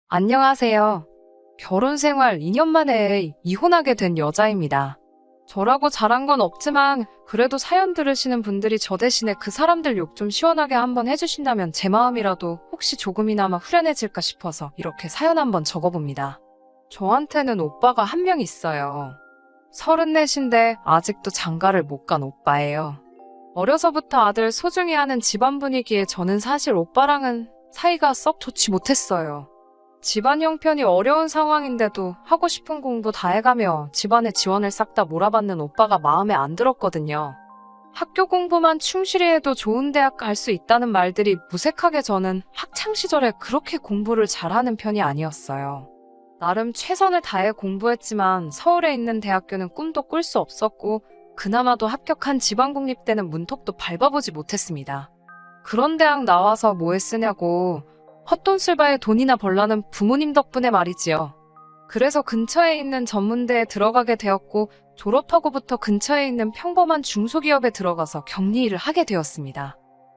안녕하세요. 결혼 생활 2년 만에 이혼하게 된 여자입니다. 저라고 잘한 건 없지만 그래도 사연 들으시는 분들이 저 대신에 그 사람들 욕 좀 시원하게 한번 해주신다면 제 마음이라도 혹시 조금이나마 후련해질까 싶어서 이렇게 사연 한번 적어봅니다. 저한테는 오빠가 한 명 있어요. 34인데 아직도 장가를 못 간 오빠예요. 어려서부터 아들 소중히 하는 집안 분위기에 저는 사실 오빠랑은 사이가 썩 좋지 못했어요. 집안 형편이 어려운 상황인데도 하고 싶은 공부 다 해가며 집안의 지원을 싹 다 몰아받는 오빠가 마음에 안 들었거든요. 학교 공부만 충실히 해도 좋은 대학 갈 수 있다는 말들이 무색하게 저는 학창시절에 그렇게 공부를 잘하는 편이 아니었어요. 나름 최선을 다해 공부했지만 서울에 있는 대학교는 꿈도 꿀 수 없었고 그나마도 합격한 지방국립대는 문턱도 밟아보지 못했습니다. 그런 대학 나와서 뭐 했으냐고 헛돈쓸바에 돈이나 벌라는 부모님 덕분에 말이지요. 그래서 근처에 있는 전문대에 들어가게 되었고 졸업하고부터 근처에 있는 평범한 중소기업에 들어가서 격리일을 하게 되었습니다.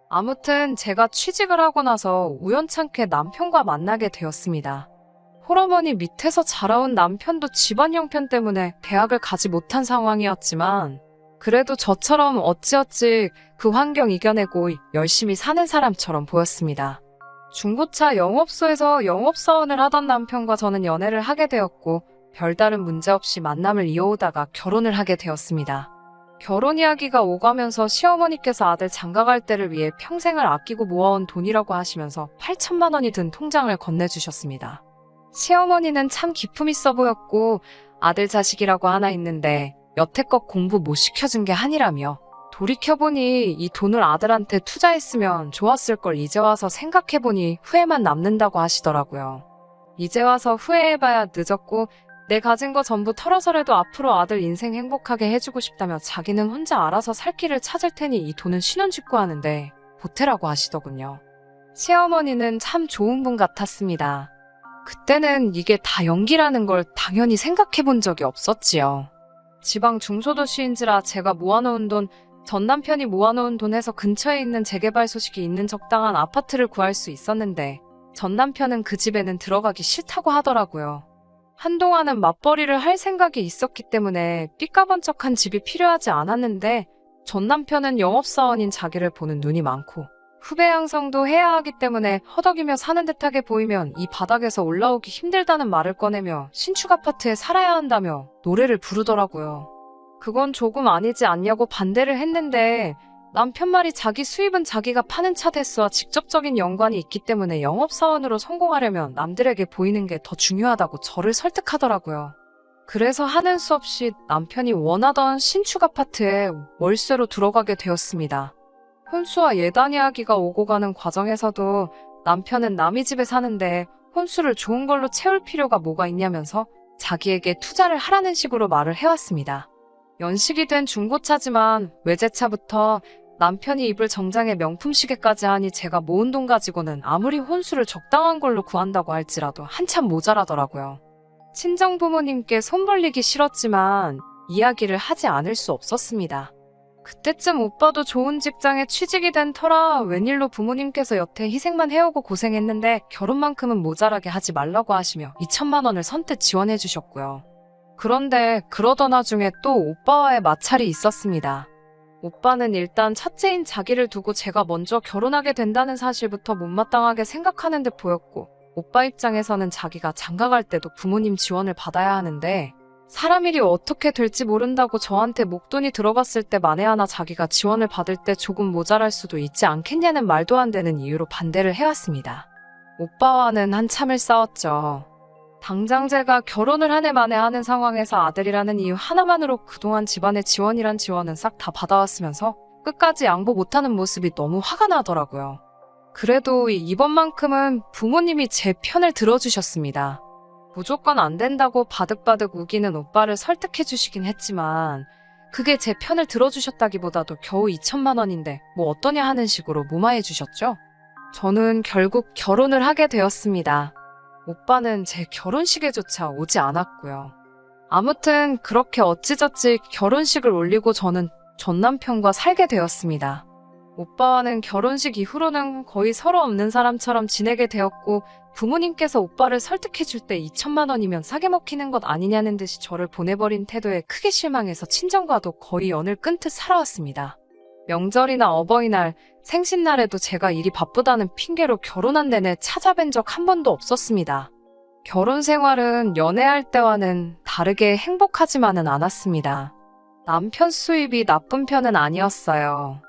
아무튼 제가 취직을 하고 나서 우연찮게 남편과 만나게 되었습니다. 홀어머니 밑에서 자라온 남편도 집안 형편 때문에 대학을 가지 못한 상황이었지만 그래도 저처럼 어찌어찌 그 환경 이겨내고 열심히 사는 사람처럼 보였습니다. 중고차 영업소에서 영업사원을 하던 남편과 저는 연애를 하게 되었고 별다른 문제 없이 만남을 이어오다가 결혼을 하게 되었습니다. 결혼 이야기가 오가면서 시어머니께서 아들 장가갈 때를 위해 평생을 아끼고 모아온 돈이라고 하시면서 8천만 원이 든 통장을 건네주셨습니다. 시어머니는 참 기품 있어 보였고 아들 자식이라고 하나 있는데 여태껏 공부 못 시켜준 게 한이라며 돌이켜보니 이 돈을 아들한테 투자했으면 좋았을 걸 이제 와서 생각해보니 후회만 남는다고 하시더라고요. 이제 와서 후회해봐야 늦었고 내 가진 거 전부 털어서라도 앞으로 아들 인생 행복하게 해주고 싶다며 자기는 혼자 알아서 살 길을 찾을 테니 이 돈은 신혼집구 하는데 보태라고 하시더군요. 시어머니는 참 좋은 분 같았습니다. 그때는 이게 다 연기라는 걸 당연히 생각해본 적이 없었지요. 지방 중소도시인지라 제가 모아놓은 돈 전 남편이 모아놓은 돈에서 근처에 있는 재개발 소식이 있는 적당한 아파트를 구할 수 있었는데 전 남편은 그 집에는 들어가기 싫다고 하더라고요. 한동안은 맞벌이를 할 생각이 있었기 때문에 삐까번쩍한 집이 필요하지 않았는데 전 남편은 영업사원인 자기를 보는 눈이 많고 후배 양성도 해야 하기 때문에 허덕이며 사는 듯하게 보이면 이 바닥에서 올라오기 힘들다는 말을 꺼내며 신축 아파트에 살아야 한다며 노래를 부르더라고요. 그건 조금 아니지 않냐고 반대를 했는데 남편 말이 자기 수입은 자기가 파는 차 대수와 직접적인 연관이 있기 때문에 영업사원으로 성공하려면 남들에게 보이는 게 더 중요하다고 저를 설득하더라고요. 그래서 하는 수 없이 남편이 원하던 신축 아파트에 월세로 들어가게 되었습니다. 혼수와 예단 이야기가 오고 가는 과정에서도 남편은 남의 집에 사는데 혼수를 좋은 걸로 채울 필요가 뭐가 있냐면서 자기에게 투자를 하라는 식으로 말을 해왔습니다. 연식이 된 중고차지만 외제차부터 남편이 입을 정장에 명품 시계까지 하니 제가 모은 돈 가지고는 아무리 혼수를 적당한 걸로 구한다고 할지라도 한참 모자라더라고요. 친정 부모님께 손 벌리기 싫었지만 이야기를 하지 않을 수 없었습니다. 그때쯤 오빠도 좋은 직장에 취직이 된 터라 웬일로 부모님께서 여태 희생만 해오고 고생했는데 결혼만큼은 모자라게 하지 말라고 하시며 2천만 원을 선뜻 지원해 주셨고요. 그런데 그러던 와중에 또 오빠와의 마찰이 있었습니다. 오빠는 일단 첫째인 자기를 두고 제가 먼저 결혼하게 된다는 사실부터 못마땅하게 생각하는 듯 보였고 오빠 입장에서는 자기가 장가갈 때도 부모님 지원을 받아야 하는데 사람 일이 어떻게 될지 모른다고 저한테 목돈이 들어갔을 때 만에 하나 자기가 지원을 받을 때 조금 모자랄 수도 있지 않겠냐는 말도 안 되는 이유로 반대를 해왔습니다. 오빠와는 한참을 싸웠죠. 당장 제가 결혼을 한 해 만에 하는 상황에서 아들이라는 이유 하나만으로 그동안 집안의 지원이란 지원은 싹 다 받아왔으면서 끝까지 양보 못하는 모습이 너무 화가 나더라고요. 그래도 이번만큼은 부모님이 제 편을 들어주셨습니다. 무조건 안 된다고 바득바득 우기는 오빠를 설득해 주시긴 했지만 그게 제 편을 들어주셨다기보다도 겨우 2천만 원인데 뭐 어떠냐 하는 식으로 무마해 주셨죠. 저는 결국 결혼을 하게 되었습니다. 오빠는 제 결혼식에조차 오지 않았고요. 아무튼 그렇게 어찌저찌 결혼식을 올리고 저는 전 남편과 살게 되었습니다. 오빠와는 결혼식 이후로는 거의 서로 없는 사람처럼 지내게 되었고 부모님께서 오빠를 설득해줄 때 2천만 원이면 싸게 먹히는 것 아니냐는 듯이 저를 보내버린 태도에 크게 실망해서 친정과도 거의 연을 끊듯 살아왔습니다. 명절이나 어버이날, 생신날에도 제가 일이 바쁘다는 핑계로 결혼한 내내 찾아뵌 적 한 번도 없었습니다. 결혼 생활은 연애할 때와는 다르게 행복하지만은 않았습니다. 남편 수입이 나쁜 편은 아니었어요.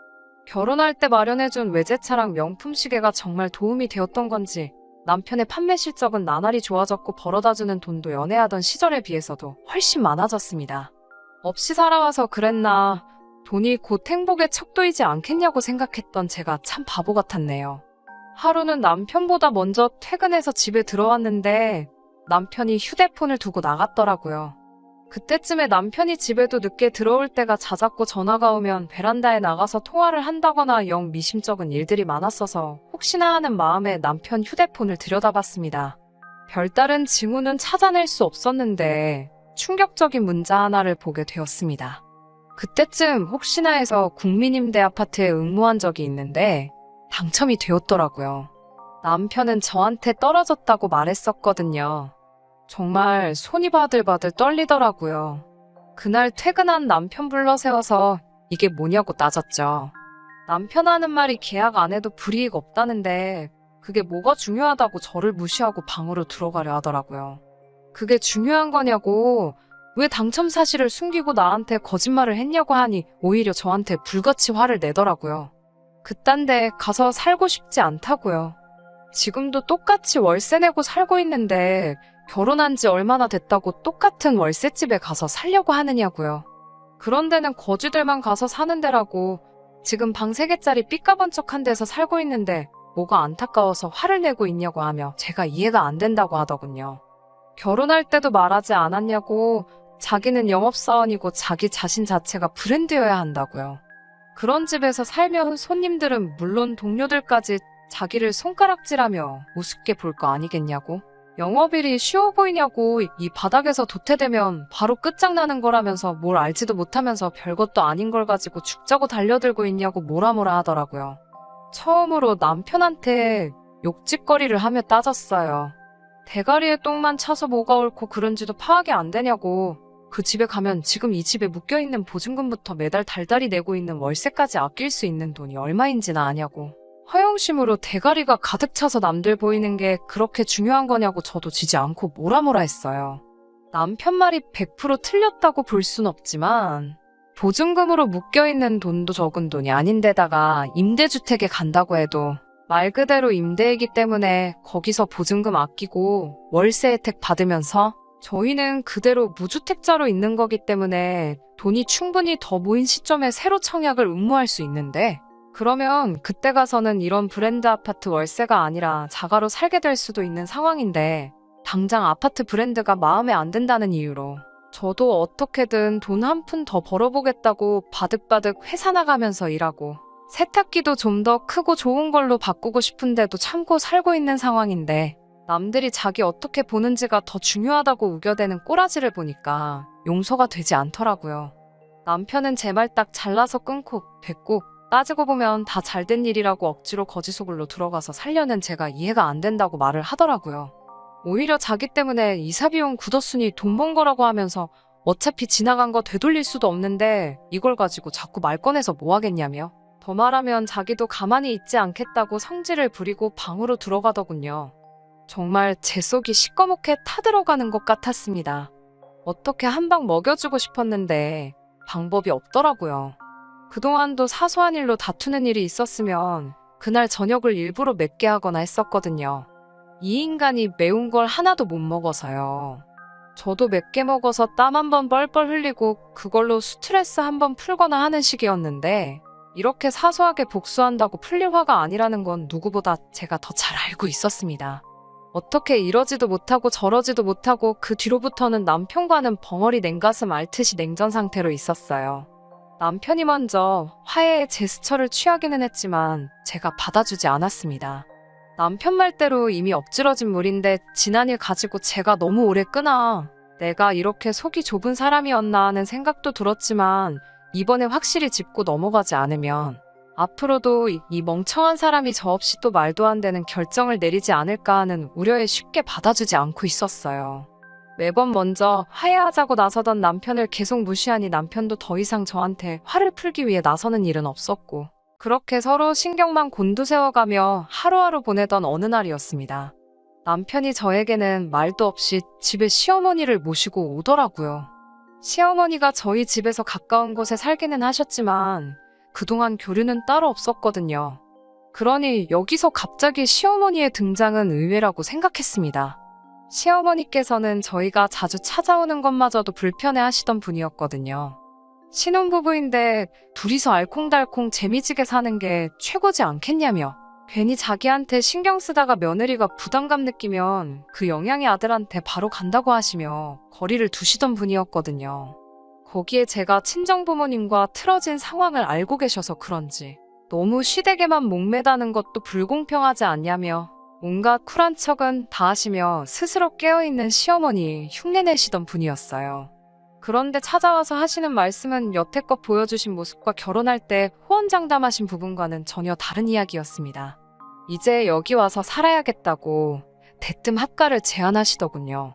결혼할 때 마련해준 외제차랑 명품 시계가 정말 도움이 되었던 건지 남편의 판매 실적은 나날이 좋아졌고 벌어다주는 돈도 연애하던 시절에 비해서도 훨씬 많아졌습니다. 없이 살아와서 그랬나, 돈이 곧 행복의 척도이지 않겠냐고 생각했던 제가 참 바보 같았네요. 하루는 남편보다 먼저 퇴근해서 집에 들어왔는데 남편이 휴대폰을 두고 나갔더라고요. 그때쯤에 남편이 집에도 늦게 들어올 때가 잦았고 전화가 오면 베란다에 나가서 통화를 한다거나 영 미심쩍은 일들이 많았어서 혹시나 하는 마음에 남편 휴대폰을 들여다봤습니다. 별다른 징후는 찾아낼 수 없었는데 충격적인 문자 하나를 보게 되었습니다. 그때쯤 혹시나 해서 국민임대 아파트에 응모한 적이 있는데 당첨이 되었더라고요. 남편은 저한테 떨어졌다고 말했었거든요. 정말 손이 바들바들 떨리더라고요. 그날 퇴근한 남편 불러 세워서 이게 뭐냐고 따졌죠. 남편 하는 말이 계약 안 해도 불이익 없다는데 그게 뭐가 중요하다고 저를 무시하고 방으로 들어가려 하더라고요. 그게 중요한 거냐고, 왜 당첨 사실을 숨기고 나한테 거짓말을 했냐고 하니 오히려 저한테 불같이 화를 내더라고요. 그딴 데 가서 살고 싶지 않다고요. 지금도 똑같이 월세 내고 살고 있는데 결혼한 지 얼마나 됐다고 똑같은 월세집에 가서 살려고 하느냐고요. 그런 데는 거지들만 가서 사는 데라고. 지금 방 3개짜리 삐까번쩍한 데서 살고 있는데 뭐가 안타까워서 화를 내고 있냐고 하며 제가 이해가 안 된다고 하더군요. 결혼할 때도 말하지 않았냐고, 자기는 영업사원이고 자기 자신 자체가 브랜드여야 한다고요. 그런 집에서 살면 손님들은 물론 동료들까지 자기를 손가락질하며 우습게 볼 거 아니겠냐고. 영업일이 쉬워 보이냐고. 이 바닥에서 도태되면 바로 끝장나는 거라면서 뭘 알지도 못하면서 별것도 아닌 걸 가지고 죽자고 달려들고 있냐고 뭐라 하더라고요. 처음으로 남편한테 욕짓거리를 하며 따졌어요. 대가리에 똥만 차서 뭐가 옳고 그른지도 파악이 안 되냐고. 그 집에 가면 지금 이 집에 묶여있는 보증금부터 매달 달달이 내고 있는 월세까지 아낄 수 있는 돈이 얼마인지나 아냐고. 허영심으로 대가리가 가득 차서 남들 보이는 게 그렇게 중요한 거냐고 저도 지지 않고 뭐라 했어요. 남편 말이 100% 틀렸다고 볼 순 없지만 보증금으로 묶여있는 돈도 적은 돈이 아닌데다가 임대주택에 간다고 해도 말 그대로 임대이기 때문에 거기서 보증금 아끼고 월세 혜택 받으면서 저희는 그대로 무주택자로 있는 거기 때문에 돈이 충분히 더 모인 시점에 새로 청약을 응모할 수 있는데, 그러면 그때 가서는 이런 브랜드 아파트 월세가 아니라 자가로 살게 될 수도 있는 상황인데 당장 아파트 브랜드가 마음에 안 든다는 이유로 저도 어떻게든 돈 한 푼 더 벌어보겠다고 바득바득 회사 나가면서 일하고 세탁기도 좀 더 크고 좋은 걸로 바꾸고 싶은데도 참고 살고 있는 상황인데 남들이 자기 어떻게 보는지가 더 중요하다고 우겨대는 꼬라지를 보니까 용서가 되지 않더라고요. 남편은 제 말 딱 잘라서 끊고 됐고 따지고 보면 다 잘된 일이라고 억지로 거지속으로 들어가서 살려는 제가 이해가 안 된다고 말을 하더라고요. 오히려 자기 때문에 이사비용 굳었으니 돈 번 거라고 하면서 어차피 지나간 거 되돌릴 수도 없는데 이걸 가지고 자꾸 말 꺼내서 뭐 하겠냐며. 더 말하면 자기도 가만히 있지 않겠다고 성질을 부리고 방으로 들어가더군요. 정말 제 속이 시꺼멓게 타들어가는 것 같았습니다. 어떻게 한 방 먹여주고 싶었는데 방법이 없더라고요. 그동안도 사소한 일로 다투는 일이 있었으면 그날 저녁을 일부러 맵게 하거나 했었거든요. 이 인간이 매운 걸 하나도 못 먹어서요. 저도 맵게 먹어서 땀 한 번 뻘뻘 흘리고 그걸로 스트레스 한 번 풀거나 하는 식이었는데 이렇게 사소하게 복수한다고 풀릴 화가 아니라는 건 누구보다 제가 더 잘 알고 있었습니다. 어떻게 이러지도 못하고 저러지도 못하고 그 뒤로부터는 남편과는 벙어리 냉가슴 앓듯이 냉전 상태로 있었어요. 남편이 먼저 화해의 제스처를 취하기는 했지만 제가 받아주지 않았습니다. 남편 말대로 이미 엎질러진 물인데 지난 일 가지고 제가 너무 오래 끄나. 내가 이렇게 속이 좁은 사람이었나 하는 생각도 들었지만 이번에 확실히 짚고 넘어가지 않으면 앞으로도 이 멍청한 사람이 저 없이 또 말도 안 되는 결정을 내리지 않을까 하는 우려에 쉽게 받아주지 않고 있었어요. 매번 먼저 화해하자고 나서던 남편을 계속 무시하니 남편도 더 이상 저한테 화를 풀기 위해 나서는 일은 없었고, 그렇게 서로 신경만 곤두세워가며 하루하루 보내던 어느 날이었습니다. 남편이 저에게는 말도 없이 집에 시어머니를 모시고 오더라고요. 시어머니가 저희 집에서 가까운 곳에 살기는 하셨지만 그동안 교류는 따로 없었거든요. 그러니 여기서 갑자기 시어머니의 등장은 의외라고 생각했습니다. 시어머니께서는 저희가 자주 찾아오는 것마저도 불편해 하시던 분이었거든요. 신혼부부인데 둘이서 알콩달콩 재미지게 사는 게 최고지 않겠냐며, 괜히 자기한테 신경 쓰다가 며느리가 부담감 느끼면 그 영향이 아들한테 바로 간다고 하시며 거리를 두시던 분이었거든요. 거기에 제가 친정부모님과 틀어진 상황을 알고 계셔서 그런지 너무 시댁에만 목매다는 것도 불공평하지 않냐며 온갖 쿨한 척은 다 하시며 스스로 깨어있는 시어머니 흉내내시던 분이었어요. 그런데 찾아와서 하시는 말씀은 여태껏 보여주신 모습과 결혼할 때 호언장담하신 부분과는 전혀 다른 이야기였습니다. 이제 여기 와서 살아야겠다고 대뜸 합가를 제안하시더군요.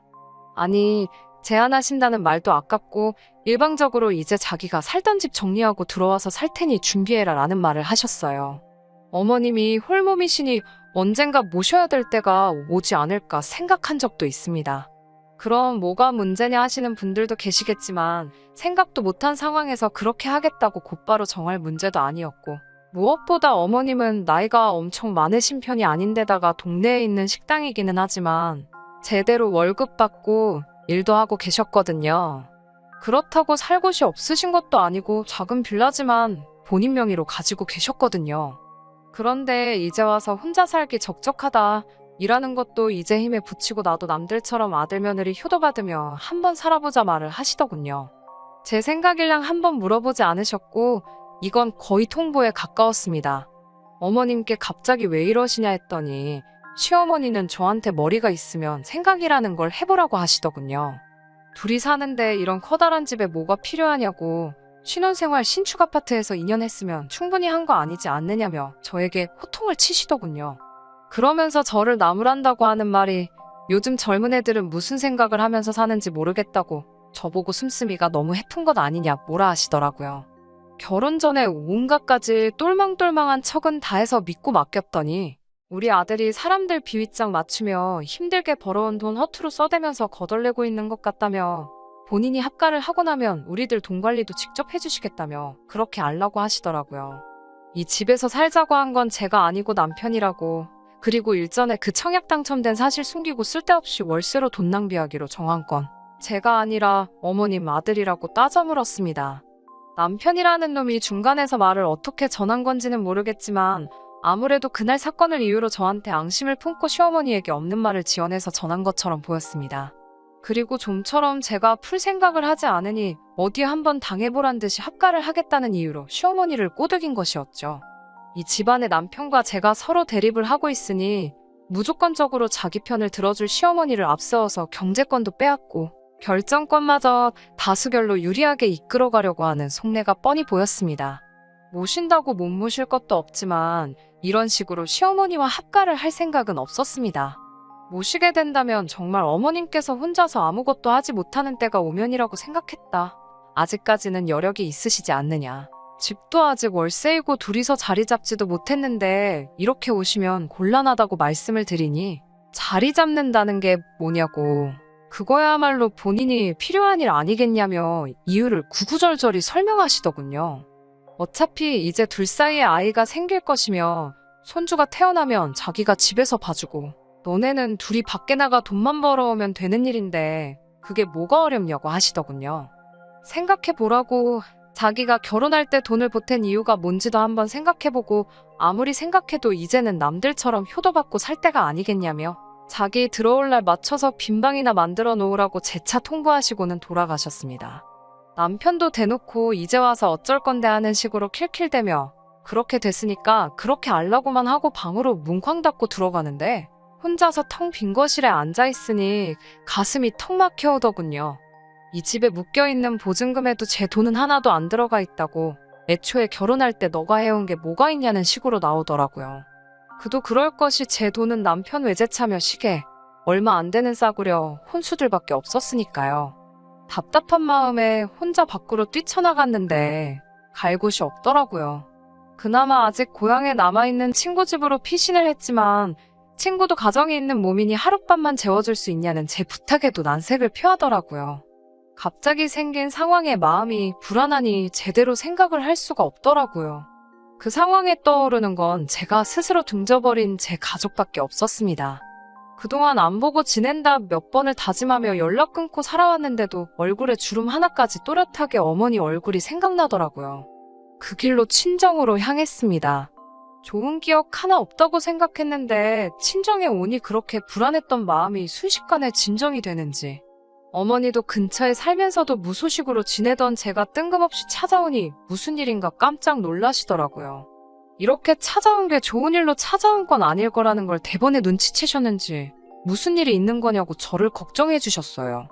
아니, 제안하신다는 말도 아깝고 일방적으로 이제 자기가 살던 집 정리하고 들어와서 살 테니 준비해라 라는 말을 하셨어요. 어머님이 홀몸이시니 언젠가 모셔야 될 때가 오지 않을까 생각한 적도 있습니다. 그럼 뭐가 문제냐 하시는 분들도 계시겠지만 생각도 못한 상황에서 그렇게 하겠다고 곧바로 정할 문제도 아니었고, 무엇보다 어머님은 나이가 엄청 많으신 편이 아닌데다가 동네에 있는 식당이기는 하지만 제대로 월급 받고 일도 하고 계셨거든요. 그렇다고 살 곳이 없으신 것도 아니고 작은 빌라지만 본인 명의로 가지고 계셨거든요. 그런데 이제 와서 혼자 살기 적적하다, 일하는 것도 이제 힘에 부치고 나도 남들처럼 아들 며느리 효도받으며 한번 살아보자 말을 하시더군요. 제 생각일랑 한번 물어보지 않으셨고 이건 거의 통보에 가까웠습니다. 어머님께 갑자기 왜 이러시냐 했더니 시어머니는 저한테 머리가 있으면 생각이라는 걸 해보라고 하시더군요. 둘이 사는데 이런 커다란 집에 뭐가 필요하냐고, 신혼생활 신축 아파트에서 2년 했으면 충분히 한 거 아니지 않느냐며 저에게 호통을 치시더군요. 그러면서 저를 나무란다고 하는 말이 요즘 젊은 애들은 무슨 생각을 하면서 사는지 모르겠다고 저보고 씀씀이가 너무 해픈 것 아니냐 뭐라 하시더라고요. 결혼 전에 온갖 가지 똘망똘망한 척은 다 해서 믿고 맡겼더니 우리 아들이 사람들 비윗장 맞추며 힘들게 벌어온 돈 허투루 써대면서 거덜내고 있는 것 같다며, 본인이 합가를 하고 나면 우리들 돈 관리도 직접 해주시겠다며 그렇게 알라고 하시더라고요. 이 집에서 살자고 한 건 제가 아니고 남편이라고, 그리고 일전에 그 청약 당첨된 사실 숨기고 쓸데없이 월세로 돈 낭비하기로 정한 건 제가 아니라 어머님 아들이라고 따져 물었습니다. 남편이라는 놈이 중간에서 말을 어떻게 전한 건지는 모르겠지만 아무래도 그날 사건을 이유로 저한테 앙심을 품고 시어머니에게 없는 말을 지어내서 전한 것처럼 보였습니다. 그리고 좀처럼 제가 풀 생각을 하지 않으니 어디에 한번 당해보란 듯이 합가를 하겠다는 이유로 시어머니를 꼬드긴 것이었죠. 이 집안의 남편과 제가 서로 대립을 하고 있으니 무조건적으로 자기 편을 들어줄 시어머니를 앞세워서 경제권도 빼앗고 결정권마저 다수결로 유리하게 이끌어가려고 하는 속내가 뻔히 보였습니다. 모신다고 못 모실 것도 없지만 이런 식으로 시어머니와 합가를 할 생각은 없었습니다. 모시게 된다면 정말 어머님께서 혼자서 아무것도 하지 못하는 때가 오면이라고 생각했다. 아직까지는 여력이 있으시지 않느냐. 집도 아직 월세이고 둘이서 자리 잡지도 못했는데 이렇게 오시면 곤란하다고 말씀을 드리니 자리 잡는다는 게 뭐냐고, 그거야말로 본인이 필요한 일 아니겠냐며 이유를 구구절절히 설명하시더군요. 어차피 이제 둘 사이에 아이가 생길 것이며 손주가 태어나면 자기가 집에서 봐주고 너네는 둘이 밖에 나가 돈만 벌어오면 되는 일인데 그게 뭐가 어렵냐고 하시더군요. 생각해보라고, 자기가 결혼할 때 돈을 보탠 이유가 뭔지도 한번 생각해보고 아무리 생각해도 이제는 남들처럼 효도받고 살 때가 아니겠냐며 자기 들어올 날 맞춰서 빈방이나 만들어 놓으라고 재차 통보하시고는 돌아가셨습니다. 남편도 대놓고 이제 와서 어쩔 건데 하는 식으로 킬킬대며 그렇게 됐으니까 그렇게 알라고만 하고 방으로 뭉쾅 닫고 들어가는데 혼자서 텅 빈 거실에 앉아있으니 가슴이 턱 막혀 오더군요. 이 집에 묶여있는 보증금에도 제 돈은 하나도 안 들어가 있다고, 애초에 결혼할 때 너가 해온 게 뭐가 있냐는 식으로 나오더라고요. 그도 그럴 것이 제 돈은 남편 외제차며 시계, 얼마 안 되는 싸구려 혼수들밖에 없었으니까요. 답답한 마음에 혼자 밖으로 뛰쳐나갔는데 갈 곳이 없더라고요. 그나마 아직 고향에 남아있는 친구 집으로 피신을 했지만 친구도 가정에 있는 몸이니 하룻밤만 재워줄 수 있냐는 제 부탁에도 난색을 표하더라고요. 갑자기 생긴 상황에 마음이 불안하니 제대로 생각을 할 수가 없더라고요. 그 상황에 떠오르는 건 제가 스스로 등져버린 제 가족밖에 없었습니다. 그동안 안 보고 지낸다 몇 번을 다짐하며 연락 끊고 살아왔는데도 얼굴에 주름 하나까지 또렷하게 어머니 얼굴이 생각나더라고요. 그 길로 친정으로 향했습니다. 좋은 기억 하나 없다고 생각했는데 친정에 오니 그렇게 불안했던 마음이 순식간에 진정이 되는지 어머니도 근처에 살면서도 무소식으로 지내던 제가 뜬금없이 찾아오니 무슨 일인가 깜짝 놀라시더라고요. 이렇게 찾아온 게 좋은 일로 찾아온 건 아닐 거라는 걸 대번에 눈치채셨는지 무슨 일이 있는 거냐고 저를 걱정해 주셨어요.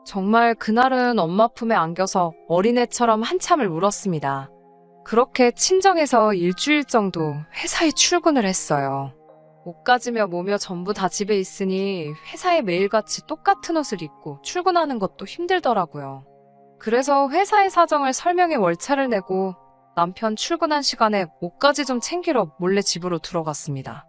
정말 그날은 엄마 품에 안겨서 어린애처럼 한참을 울었습니다. 그렇게 친정에서 일주일 정도 회사에 출근을 했어요. 옷 가지며 뭐며 전부 다 집에 있으니 회사에 매일같이 똑같은 옷을 입고 출근하는 것도 힘들더라고요. 그래서 회사의 사정을 설명해 월차를 내고 남편 출근한 시간에 옷까지 좀 챙기러 몰래 집으로 들어갔습니다.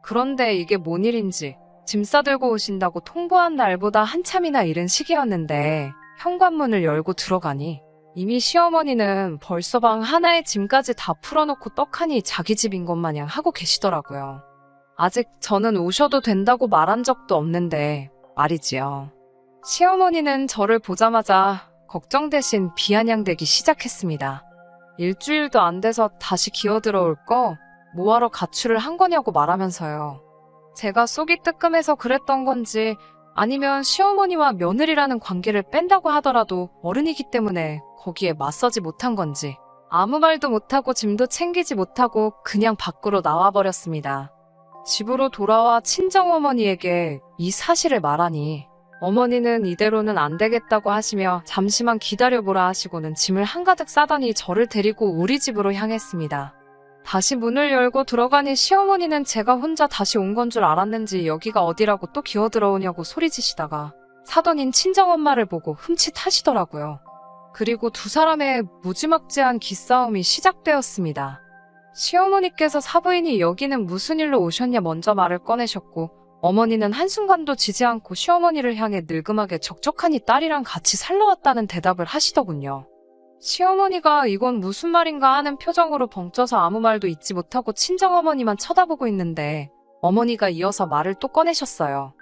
그런데 이게 뭔 일인지 짐 싸들고 오신다고 통보한 날보다 한참이나 이른 시기였는데 현관문을 열고 들어가니 이미 시어머니는 벌써 방 하나에 짐까지 다 풀어놓고 떡하니 자기 집인 것 마냥 하고 계시더라고요. 아직 저는 오셔도 된다고 말한 적도 없는데 말이지요. 시어머니는 저를 보자마자 걱정 대신 비아냥대기 시작했습니다. 일주일도 안 돼서 다시 기어들어올 거 뭐하러 가출을 한 거냐고 말하면서요. 제가 속이 뜨끔해서 그랬던 건지 아니면 시어머니와 며느리라는 관계를 뺀다고 하더라도 어른이기 때문에 거기에 맞서지 못한 건지 아무 말도 못하고 짐도 챙기지 못하고 그냥 밖으로 나와버렸습니다. 집으로 돌아와 친정어머니에게 이 사실을 말하니 어머니는 이대로는 안 되겠다고 하시며 잠시만 기다려보라 하시고는 짐을 한가득 싸더니 저를 데리고 우리 집으로 향했습니다. 다시 문을 열고 들어가니 시어머니는 제가 혼자 다시 온 건 줄 알았는지 여기가 어디라고 또 기어들어오냐고 소리지시다가 사돈인 친정엄마를 보고 흠칫하시더라고요. 그리고 두 사람의 무지막지한 기싸움이 시작되었습니다. 시어머니께서 사부인이 여기는 무슨 일로 오셨냐 먼저 말을 꺼내셨고 어머니는 한순간도 지지 않고 시어머니를 향해 늙음하게 적적하니 딸이랑 같이 살러 왔다는 대답을 하시더군요. 시어머니가 이건 무슨 말인가 하는 표정으로 벙쪄서 아무 말도 잊지 못하고 친정어머니만 쳐다보고 있는데 어머니가 이어서 말을 또 꺼내셨어요.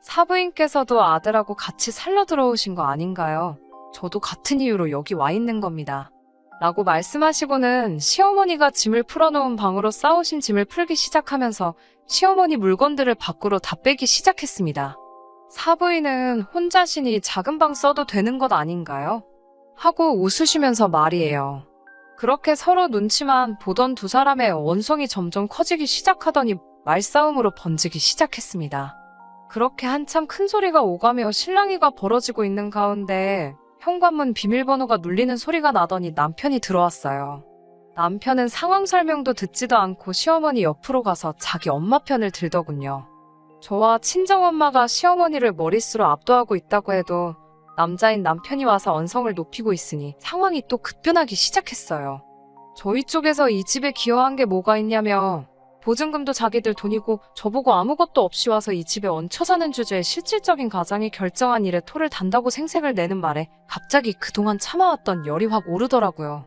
사부인께서도 아들하고 같이 살러 들어오신 거 아닌가요? 저도 같은 이유로 여기 와 있는 겁니다. 라고 말씀하시고는 시어머니가 짐을 풀어놓은 방으로 싸우신 짐을 풀기 시작하면서 시어머니 물건들을 밖으로 다 빼기 시작했습니다. 사부인은 혼자시니 작은 방 써도 되는 것 아닌가요? 하고 웃으시면서 말이에요. 그렇게 서로 눈치만 보던 두 사람의 원성이 점점 커지기 시작하더니 말싸움으로 번지기 시작했습니다. 그렇게 한참 큰 소리가 오가며 실랑이가 벌어지고 있는 가운데 현관문 비밀번호가 눌리는 소리가 나더니 남편이 들어왔어요. 남편은 상황 설명도 듣지도 않고 시어머니 옆으로 가서 자기 엄마 편을 들더군요. 저와 친정엄마가 시어머니를 머릿수로 압도하고 있다고 해도 남자인 남편이 와서 언성을 높이고 있으니 상황이 또 급변하기 시작했어요. 저희 쪽에서 이 집에 기여한 게 뭐가 있냐며 보증금도 자기들 돈이고 저보고 아무것도 없이 와서 이 집에 얹혀 사는 주제에 실질적인 가장이 결정한 일에 토를 단다고 생색을 내는 말에 갑자기 그동안 참아왔던 열이 확 오르더라고요.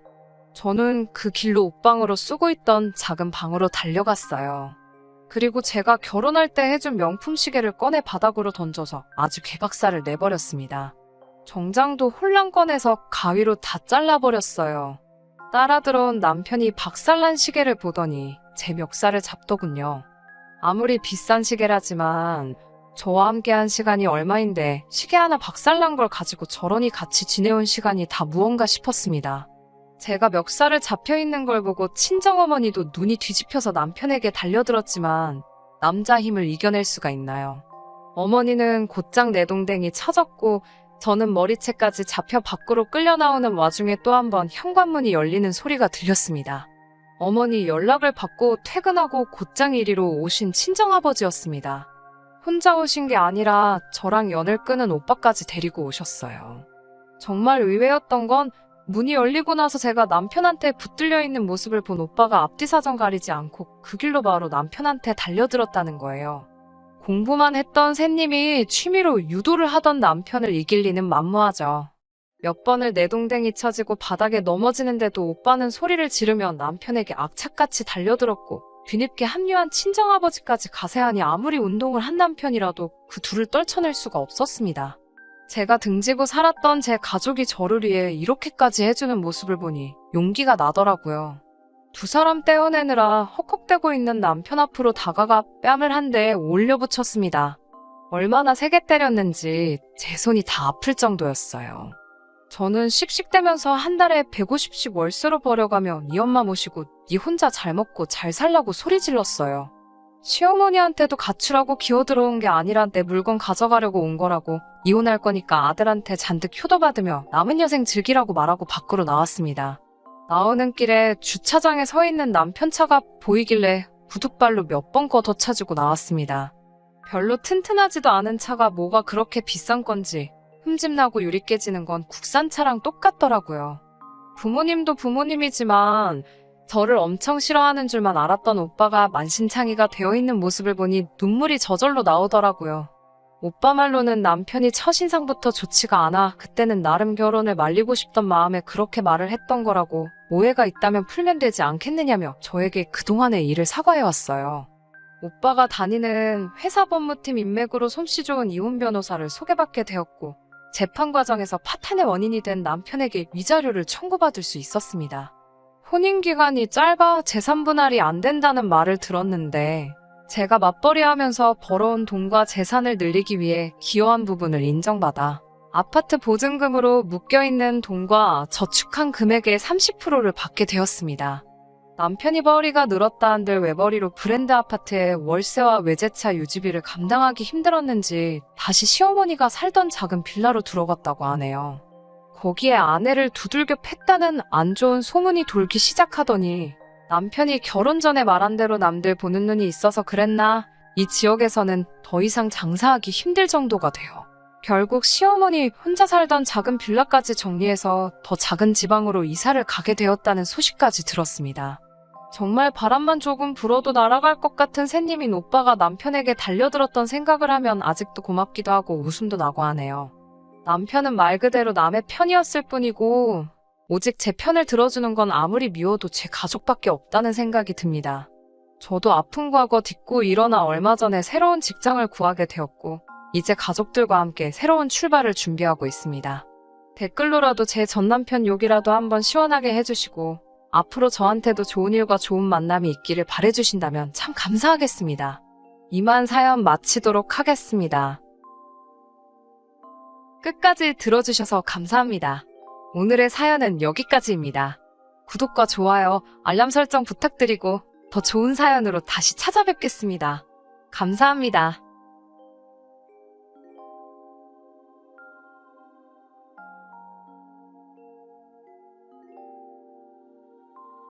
저는 그 길로 옷방으로 쓰고 있던 작은 방으로 달려갔어요. 그리고 제가 결혼할 때 해준 명품 시계를 꺼내 바닥으로 던져서 아주 개박살을 내버렸습니다. 정장도 홀랑 꺼내서 가위로 다 잘라버렸어요. 따라 들어온 남편이 박살난 시계를 보더니 제 멱살을 잡더군요. 아무리 비싼 시계라지만 저와 함께한 시간이 얼마인데 시계 하나 박살난 걸 가지고 저러니 같이 지내온 시간이 다 무언가 싶었습니다. 제가 멱살을 잡혀있는 걸 보고 친정어머니도 눈이 뒤집혀서 남편에게 달려들었지만 남자 힘을 이겨낼 수가 있나요? 어머니는 곧장 내동댕이 쳐졌고 저는 머리채까지 잡혀 밖으로 끌려 나오는 와중에 또 한 번 현관문이 열리는 소리가 들렸습니다. 어머니 연락을 받고 퇴근하고 곧장 이리로 오신 친정아버지였습니다. 혼자 오신 게 아니라 저랑 연을 끊은 오빠까지 데리고 오셨어요. 정말 의외였던 건 문이 열리고 나서 제가 남편한테 붙들려 있는 모습을 본 오빠가 앞뒤 사정 가리지 않고 그 길로 바로 남편한테 달려들었다는 거예요. 공부만 했던 새님이 취미로 유도를 하던 남편을 이길 리는 만무하죠. 몇 번을 내동댕이 쳐지고 바닥에 넘어지는데도 오빠는 소리를 지르며 남편에게 악착같이 달려들었고 뒤늦게 합류한 친정아버지까지 가세하니 아무리 운동을 한 남편이라도 그 둘을 떨쳐낼 수가 없었습니다. 제가 등지고 살았던 제 가족이 저를 위해 이렇게까지 해주는 모습을 보니 용기가 나더라고요. 두 사람 떼어내느라 헉헉대고 있는 남편 앞으로 다가가 뺨을 한 대 올려붙였습니다. 얼마나 세게 때렸는지 제 손이 다 아플 정도였어요. 저는 씩씩대면서 한 달에 150씩 월세로 벌어가며 네 엄마 모시고 네 혼자 잘 먹고 잘 살라고 소리 질렀어요. 시어머니한테도 가출하고 기어들어온 게 아니라 내 물건 가져가려고 온 거라고, 이혼할 거니까 아들한테 잔뜩 효도받으며 남은 여생 즐기라고 말하고 밖으로 나왔습니다. 나오는 길에 주차장에 서 있는 남편 차가 보이길래 구둣발로 몇 번 걷어차주고 나왔습니다. 별로 튼튼하지도 않은 차가 뭐가 그렇게 비싼 건지 흠집나고 유리 깨지는 건 국산차랑 똑같더라고요. 부모님도 부모님이지만 저를 엄청 싫어하는 줄만 알았던 오빠가 만신창이가 되어있는 모습을 보니 눈물이 저절로 나오더라고요. 오빠 말로는 남편이 첫인상부터 좋지가 않아 그때는 나름 결혼을 말리고 싶던 마음에 그렇게 말을 했던 거라고, 오해가 있다면 풀면 되지 않겠느냐며 저에게 그동안의 일을 사과해왔어요. 오빠가 다니는 회사 법무팀 인맥으로 솜씨 좋은 이혼 변호사를 소개받게 되었고 재판 과정에서 파탄의 원인이 된 남편에게 위자료를 청구받을 수 있었습니다. 혼인기간이 짧아 재산분할이 안 된다는 말을 들었는데 제가 맞벌이하면서 벌어온 돈과 재산을 늘리기 위해 기여한 부분을 인정받아 아파트 보증금으로 묶여있는 돈과 저축한 금액의 30%를 받게 되었습니다. 남편이 벌이가 늘었다 한들 외벌이로 브랜드 아파트에 월세와 외제차 유지비를 감당하기 힘들었는지 다시 시어머니가 살던 작은 빌라로 들어갔다고 하네요. 거기에 아내를 두들겨 팼다는 안 좋은 소문이 돌기 시작하더니 남편이 결혼 전에 말한 대로 남들 보는 눈이 있어서 그랬나, 이 지역에서는 더 이상 장사하기 힘들 정도가 돼요. 결국 시어머니 혼자 살던 작은 빌라까지 정리해서 더 작은 지방으로 이사를 가게 되었다는 소식까지 들었습니다. 정말 바람만 조금 불어도 날아갈 것 같은 새님인 오빠가 남편에게 달려들었던 생각을 하면 아직도 고맙기도 하고 웃음도 나고 하네요. 남편은 말 그대로 남의 편이었을 뿐이고 오직 제 편을 들어주는 건 아무리 미워도 제 가족밖에 없다는 생각이 듭니다. 저도 아픈 과거 딛고 일어나 얼마 전에 새로운 직장을 구하게 되었고 이제 가족들과 함께 새로운 출발을 준비하고 있습니다. 댓글로라도 제 전남편 욕이라도 한번 시원하게 해주시고 앞으로 저한테도 좋은 일과 좋은 만남이 있기를 바라주신다면 참 감사하겠습니다. 이만 사연 마치도록 하겠습니다. 끝까지 들어주셔서 감사합니다. 오늘의 사연은 여기까지입니다. 구독과 좋아요, 알람 설정 부탁드리고 더 좋은 사연으로 다시 찾아뵙겠습니다. 감사합니다.